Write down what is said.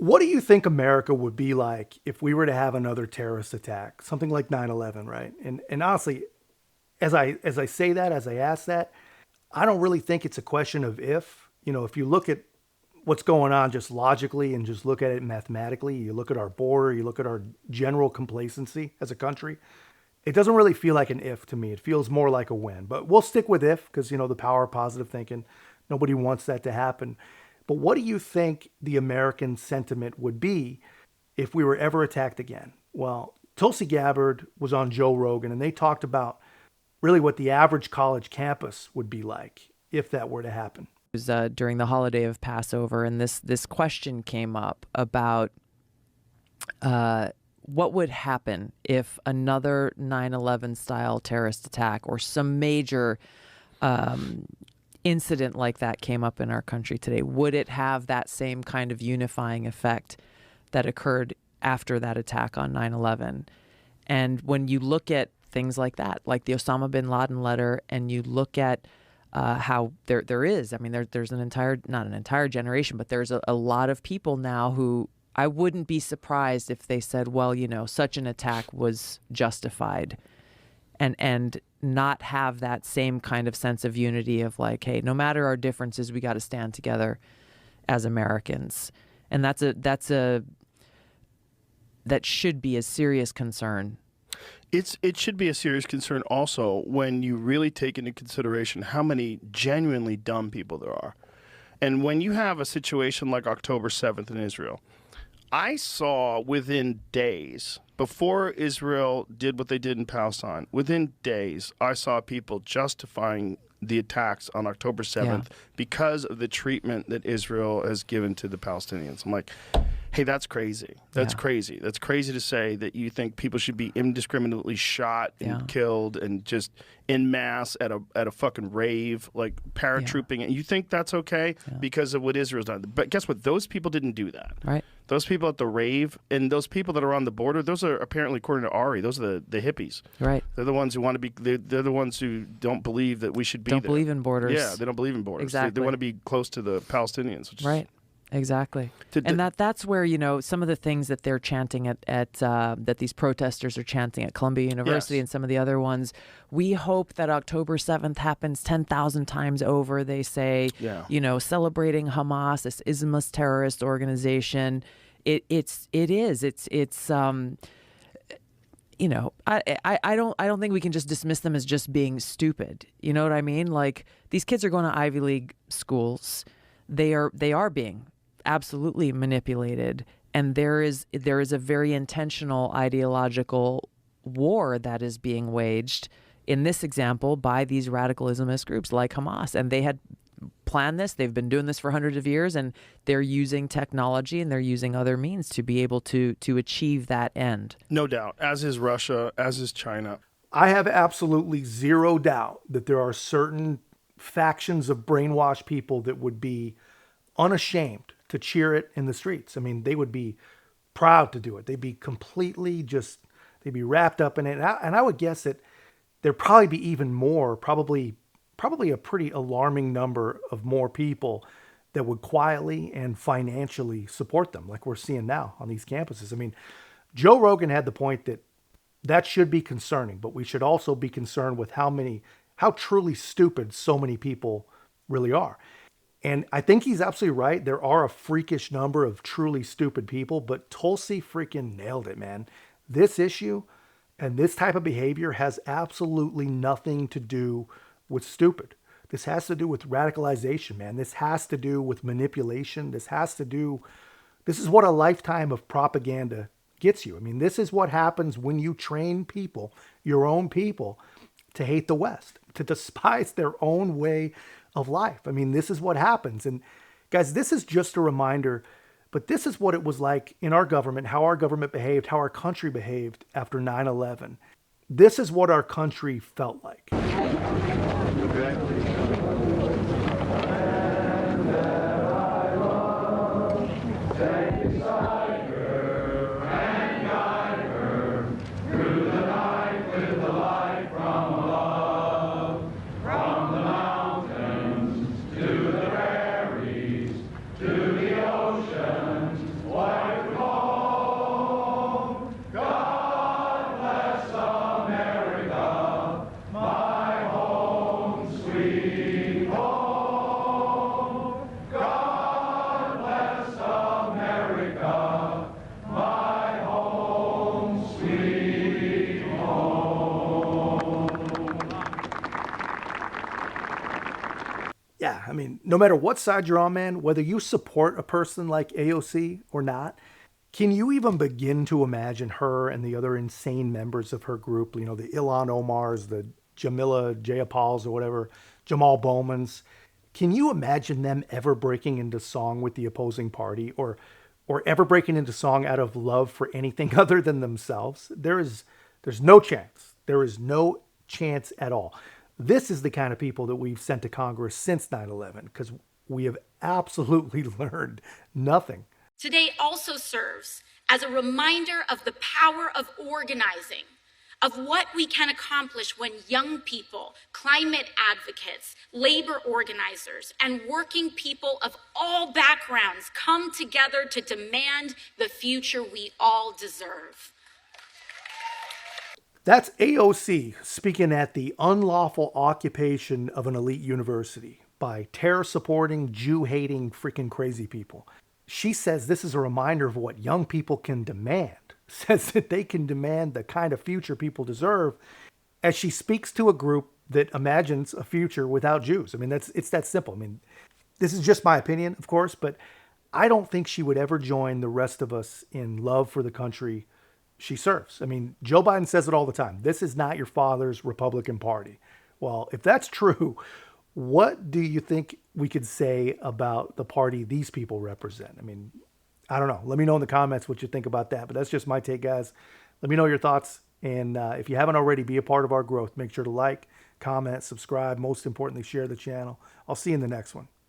What do you think America would be like if we were to have another terrorist attack, something like 9/11, right? And honestly, as I say that, as I ask that, I don't really think it's a question of if. If you look at what's going on just logically and just look at it mathematically, you look at our border, you look at our general complacency as a country, it doesn't really feel like an if to me. It feels more like a when. But we'll stick with if because, the power of positive thinking. Nobody wants that to happen. But what do you think the American sentiment would be if we were ever attacked again? Well, Tulsi Gabbard was on Joe Rogan, and they talked about really what the average college campus would be like if that were to happen. It was during the holiday of Passover, and this question came up about what would happen if another 9/11 style terrorist attack or some major incident like that came up in our country today. Would it have that same kind of unifying effect that occurred after that attack on 9/11? And when you look at things like that, like the Osama bin Laden letter, and you look at how there's not an entire generation, but there's a lot of people now who I wouldn't be surprised if they said, well, such an attack was justified, and not have that same kind of sense of unity of like, hey, no matter our differences, we got to stand together as Americans. And that should be a serious concern. It should be a serious concern also when you really take into consideration how many genuinely dumb people there are. And when you have a situation like October 7th in Israel, I saw within days, before Israel did what they did in Palestine, within days, I saw people justifying the attacks on October 7th because of the treatment that Israel has given to the Palestinians. I'm like, hey, that's crazy. That's crazy. That's crazy to say that you think people should be indiscriminately shot and killed and just en masse at a fucking rave, like paratrooping. And you think that's okay because of what Israel's done. But guess what? Those people didn't do that. Right. Those people at the rave and those people that are on the border, those are apparently, according to Ari, those are the hippies. Right. They're the ones who want to be, they're the ones who don't believe that we should be Don't there. believe in borders. Yeah, they don't believe in borders. Exactly. They want to be close to the Palestinians. Which right. Exactly. And that's where, some of the things that they're chanting at that these protesters are chanting at Columbia University and some of the other ones, we hope that October 7th happens 10,000 times over, they say, celebrating Hamas, this Islamist terrorist organization. I don't think we can just dismiss them as just being stupid. You know what I mean? Like, these kids are going to Ivy League schools. They are being absolutely manipulated, and there is a very intentional ideological war that is being waged in this example by these radical Islamist groups like Hamas, and they had planned this. They've been doing this for hundreds of years, and they're using technology and they're using other means to be able to achieve that end. No doubt, as is Russia, as is China. I have absolutely zero doubt that there are certain factions of brainwashed people that would be unashamed to cheer it in the streets. I mean, they would be proud to do it. They'd be completely they'd be wrapped up in it. And I would guess that there'd probably be even more, probably a pretty alarming number of more people that would quietly and financially support them, like we're seeing now on these campuses. I mean, Joe Rogan had the point that should be concerning, but we should also be concerned with how truly stupid so many people really are. And I think he's absolutely right. There are a freakish number of truly stupid people, but Tulsi freaking nailed it, man. This issue and this type of behavior has absolutely nothing to do with stupid. This has to do with radicalization, man. This has to do with manipulation. This is what a lifetime of propaganda gets you. I mean, this is what happens when you train people, your own people, to hate the West, to despise their own way of life. I mean, this is what happens. And guys, this is just a reminder, but this is what it was like in our government, how our government behaved, how our country behaved after 9/11. This is what our country felt like. What mean, no matter what side you're on, man, whether you support a person like AOC or not, can you even begin to imagine her and the other insane members of her group, you know, the Ilhan Omars, the Jamila Jayapals or whatever, Jamal Bowmans, can you imagine them ever breaking into song with the opposing party or ever breaking into song out of love for anything other than themselves? There's no chance. There is no chance at all. This is the kind of people that we've sent to Congress since 9/11 because we have absolutely learned nothing. Today also serves as a reminder of the power of organizing, of what we can accomplish when young people, climate advocates, labor organizers, and working people of all backgrounds come together to demand the future we all deserve. That's AOC speaking at the unlawful occupation of an elite university by terror-supporting, Jew-hating, freaking crazy people. She says this is a reminder of what young people can demand. Says that they can demand the kind of future people deserve as she speaks to a group that imagines a future without Jews. I mean, it's that simple. I mean, this is just my opinion, of course, but I don't think she would ever join the rest of us in love for the country she serves. I mean, Joe Biden says it all the time. This is not your father's Republican Party. Well, if that's true, what do you think we could say about the party these people represent? I mean, I don't know. Let me know in the comments what you think about that. But that's just my take, guys. Let me know your thoughts. And if you haven't already, be a part of our growth. Make sure to like, comment, subscribe. Most importantly, share the channel. I'll see you in the next one.